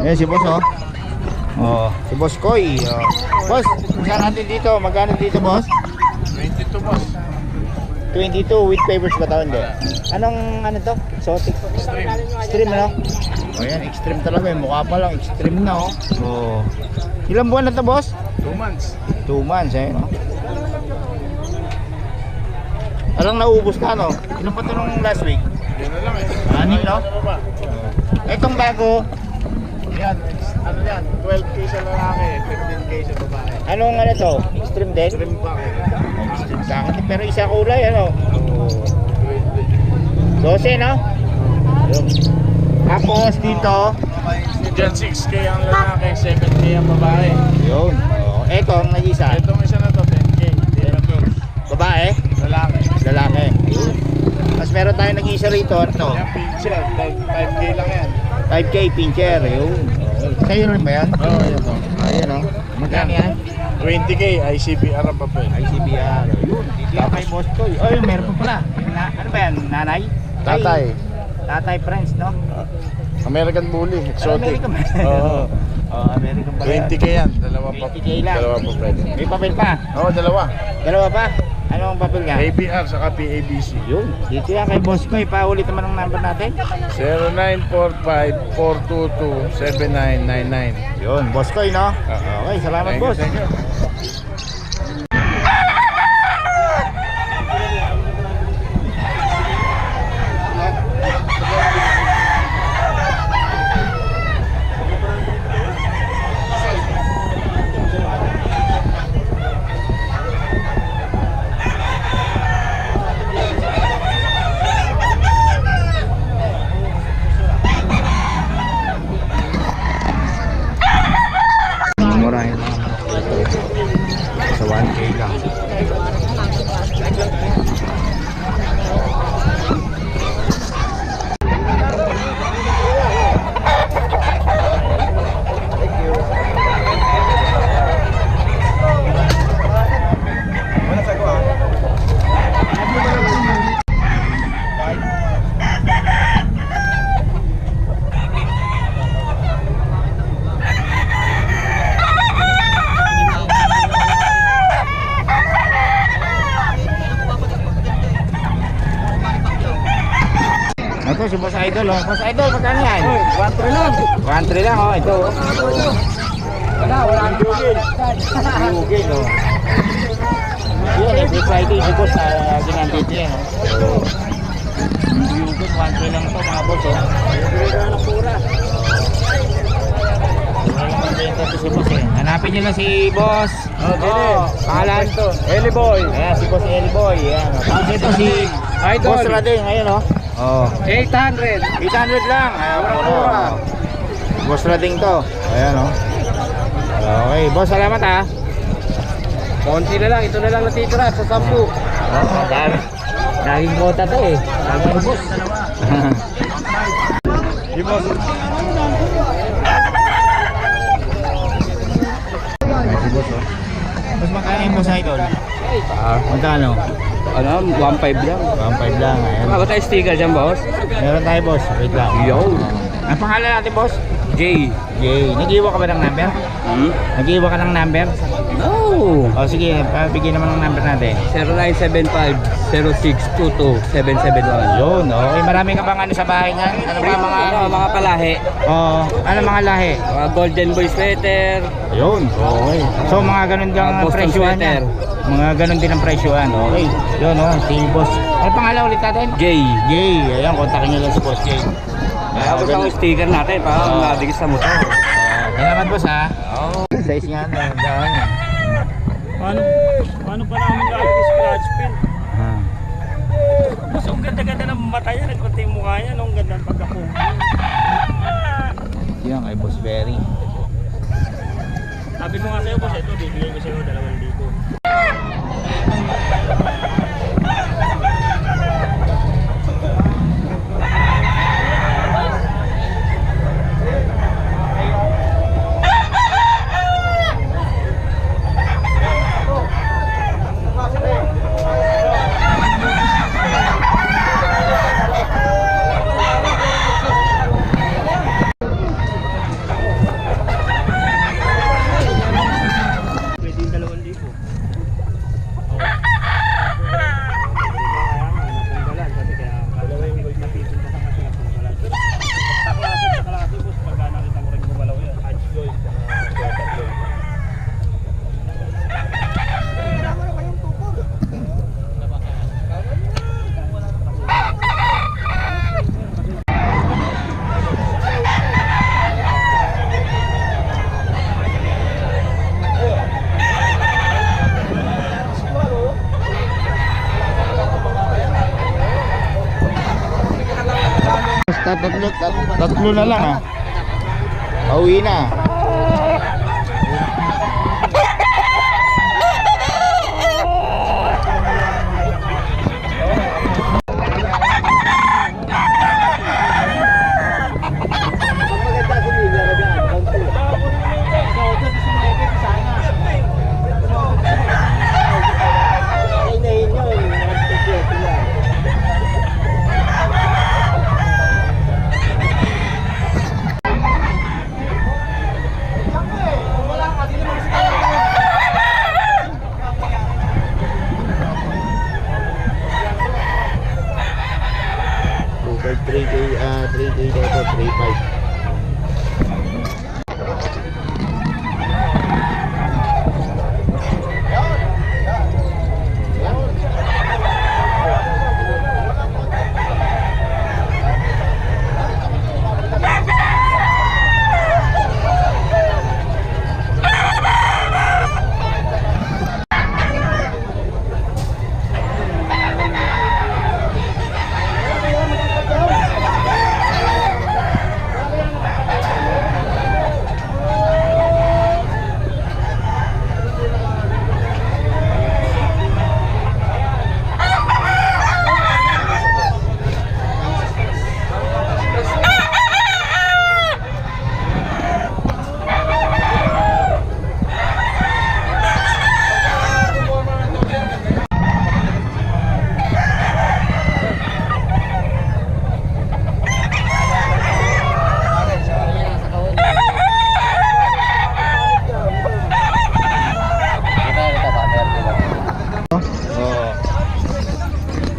Ayan si boss, oh. Oh, si Boss Koy. Oh. Boss, saan natin dito? Magkano dito, boss? 22 boss. 22 with favors ba ito? Hindi. Anong ano to? Exotic? Extreme, ano? O yan, extreme talaga. Mukha pa lang, extreme na, oh. Oh. Ilang buwan na to, boss? 2 months. 2 months, eh, no? Alang naubos na, no? Ilan pa ito nung last week? Yan na lang eh. Anin, no? Itong bago, Yan, ano yan? 12K sa lalaki, 15K sa babae. anong ano to? Extreme din? Trim pa eh. Extreme sa akin, pero isa kulay, ano? 12, no? Ayun. Tapos dito, Diyan 6K ang lalaki, 7K ang babae. yun. Oh, eto ang nag-isa. Itong isa na to, 10K. Babae, Lalaki. lalaki. Yun. Tapos meron tayong nag-isa rito, ano to? Yan, pincher, 5K lang yan. 5K pincher, yun. Sa'yo rin ba yan? Oo, yan to. Ayun, oh. Magkano yan? 20K, ICBR ang papel. ICBR. Yun, dito yan kay Boss Koy. Oh, yun, meron pa pala. Ano ba yan? Nanay? Tatay. Tatay friends, no? American Bully, exotic. American ba? Oo. Oh, American ba yan? 20K yan, dalawa pa. 20K lang. Dalawa pa pwede. May papel pa? Oo, dalawa. Dalawa pa? Ano ang papel niya? ABR saka PABC. Yun, dito yan kay Boss Koy. Paulit naman ang number natin. 0945-422-7999. Yun, Boss Koy, no? Okay, salamat, Thank you, boss. thank you. Murahin lang. Sa 1K lang. Ito si Boss Idol, oh. Boss Idol, magkano yan? 1-3 lang. 1-3 lang, oh. Ito, oh. Walang bugil. Bugil, oh. Yan, every Friday si Boss ginandito yan, oh. Bugil, 1-3 lang to, mga boss, oh. Ito si Boss, eh. Hanapin nyo lang si Boss. Pangalan? Eli Boy. Ayan, si Boss Eli Boy. Ayan, oh. Tapos ito si Idol. Boss Rading, ayun, oh. Oh. 800. 800 lang. Ayan, oh. Boss Rading to. Ayan, oh. Okay, boss, salamat, ha. Konti na lang, ito na lang natitira sa 10. Oh, dami. Daging bota to, eh. Daging boss. Di boss. Ayan, si boss, oh. Boss, magkano yung Boss Idol? Magkano? Ano, 1.5 lang. 1.5 lang. Ayan. Ano tayo sticker dyan, boss? Meron tayo, boss. Wait lang. Yo. Ang pangalan natin, boss? J. Jay. Nag-iwa ka ba ng number? Nag-iwa ka ng number? No. O sige, bigyan naman ng number natin. 0975-0622-771. Yun, okay. Marami ka bang ano sa bahay niyan? Ano ba mga... Mga palahi. Oh, ano mga lahi? Mga golden boy sweater. Ayun, okay. So mga ganun din ang Boston presyuhan sweater. niya. Mga ganun din ang presyuhan. Okay. Yun, oh, si Boss. Ano pangalan ulit natin? J. Jay. Ayan, kontakin niyo lang si Boss Jay. Tapos ang sticker natin para madigis sa motor. Salamat, boss, ha. Size nga na. Paano pa namin gagawin yung scratch pin? Mas ang ganda-ganda ng mata niya, nagpunta yung mukha niya, no? Ang ganda ng pagkapuha. Yan, kay Boss Berry. Sabi ko nga sa'yo, boss, ito, bibigay ko sa'yo 2,000. Tatlo na lang ha. Pauwi na. Super 3K, 3K dito, 3.5.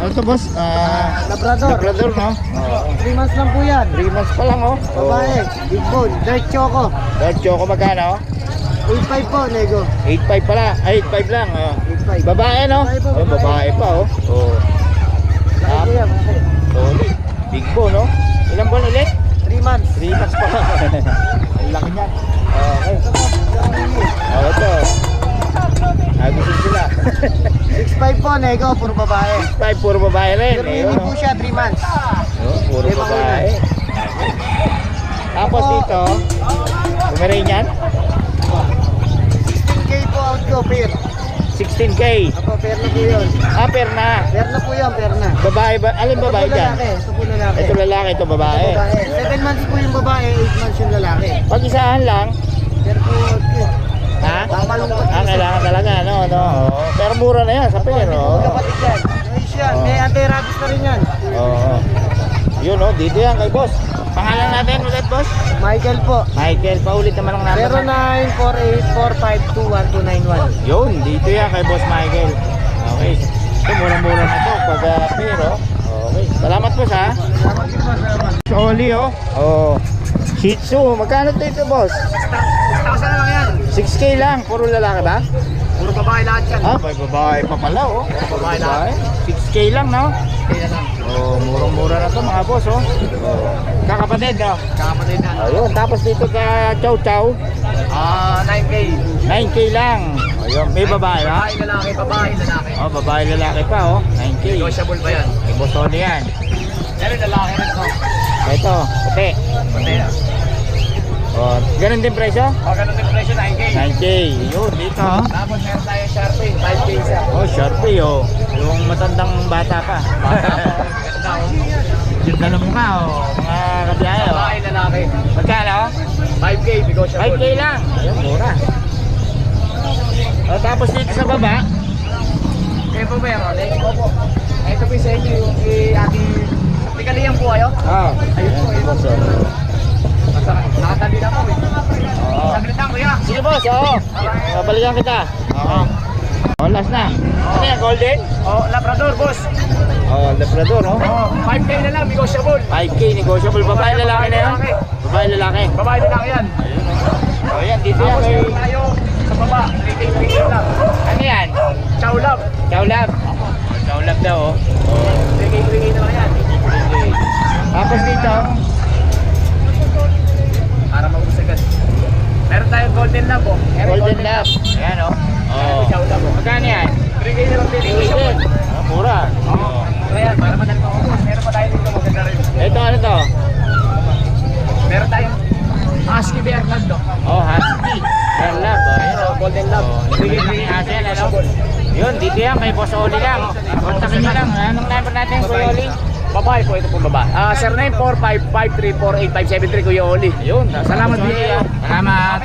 Ano to boss? Labrador. Labrador no? 3 months lang po yan. 3 months pa lang oh. Babae, big bone, dark choco. Dark choco magkano? 8.5 po, nego. 8.5 pala. Ay, 8.5 lang. 8.5. Babae no? Babae po, Oh, babae pa oh. Oh. Laki po yan, malaki. Solid. Big bone no? Ilang buwan ulit? 3 months. 3 months pa lang. Ang laki niyan. Okay. Oh, ito. Nagusin sila. 6.5 po, nego, puro babae. 5 puro babae rin. Pero mini po siya, 3 months. Oh, puro May babae. Tapos dito, Pomeranian, 16K po out ko, pair. 16K. Ako, pair na po yun. Pair na. Pair na po yun, pair na. Babae ba? Alin babae Ito po dyan? lalaki, ito po lalaki. Ito lalaki, ito babae. Ito babae. 7 months po yung babae, 8 months yung lalaki. Pag isahan lang, Pair po out ko. ha? Pamalungkot po. Kailangan talaga, no? Oo. Pero mura na yan sa pair, oh. Kapatid yan. Ayos yan, may anti-rabies pa rin yan. Oo. Yun, oh. Dito yan kay boss. Pangalan natin ulit, boss? Michael po. Michael, paulit naman ang number. 0948452191. Yun, dito yan kay boss Michael. Okay. Ito, mura-mura na to pag pair, oh. Okay. Salamat, boss, ha? Soli, oh. Oh. Shih Tzu. Magkano ito, boss? 6,000 na lang yan. 6K lang. Puro lalaki ba? Puro babae lahat yan. Ah, may babae pa pala, oh. Babae lahat. 6K lang, no? Kaya lang. Oh, murang-mura na to, mga boss, oh. Oh. Kakapatid, no? Kakapatid na. Ayun, tapos dito ka Chow Chow, 9K. 9K lang. Ayun, may babae, ha? Babae lalaki, babae lalaki. Oh, babae lalaki pa, oh. 9K. Negotiable ba yan? May bosone yan. Pero lalaki rin to. Ito, puti. Pati na. Oh, ganun din presyo? Ganun din presyo, 9K. 9K. Yun, dito, oh. Tapos meron tayo Sharpie, 5K isa. Oh, Sharpie, oh. Yung matandang bata pa. Ganda oh. Yung na mukha, oh. Mga kabiyahe, oh. Babae lalaki. Magkano? 5K, negotiable. 5K lang. Ayun, mura. Oh, tapos dito sa baba, Kaya po meron, po. Ito po sa inyo yung kay Ate. Tikaliyan po kayo. ah, Ayun po, ayun. boss, oh. Nakatabi na po eh. Oo. Saglit lang kuya. Sige boss, oo. Babalikan kita. Oo. Oh, last na. Ano yan, golden? Oh, Labrador boss. Oh, Labrador, no? Oh, 5K na lang, negotiable. 5K, negotiable. Babae lalaki na yan? Babae lalaki. Babae na lang yan. Ayun, oh. Oh, yan, dito yan. Tapos Kay... meron tayo sa baba, 3K lang. Ano yan? Chow love. Chow Lab. Oh, Chow Lab daw, oh. 3K na lang yan. Okay. Tapos dito, Para maubos agad. Meron tayong golden love oh. Golden Lab. Ayan, oh. Oh. Chow love oh. Magkano yan? 3K na lang din. 3K din. Ah, mura. Oo. Kaya para madali maubos. Meron pa tayo dito maganda rin. Ito, ano to? Bernard, no? Oh, husky. Fair love. Oh, yun, oh. Golden Love. Bigay hassle, ano? Yun, dito yan, kay Boss Oli lang. Kontakin nyo lang. Anong number natin, Kuya Oli? Babae po, ito po babae. 0945-534-8573, Kuya Oli. Ayun, Salamat, Boss Oli, Bigay. ah. Salamat.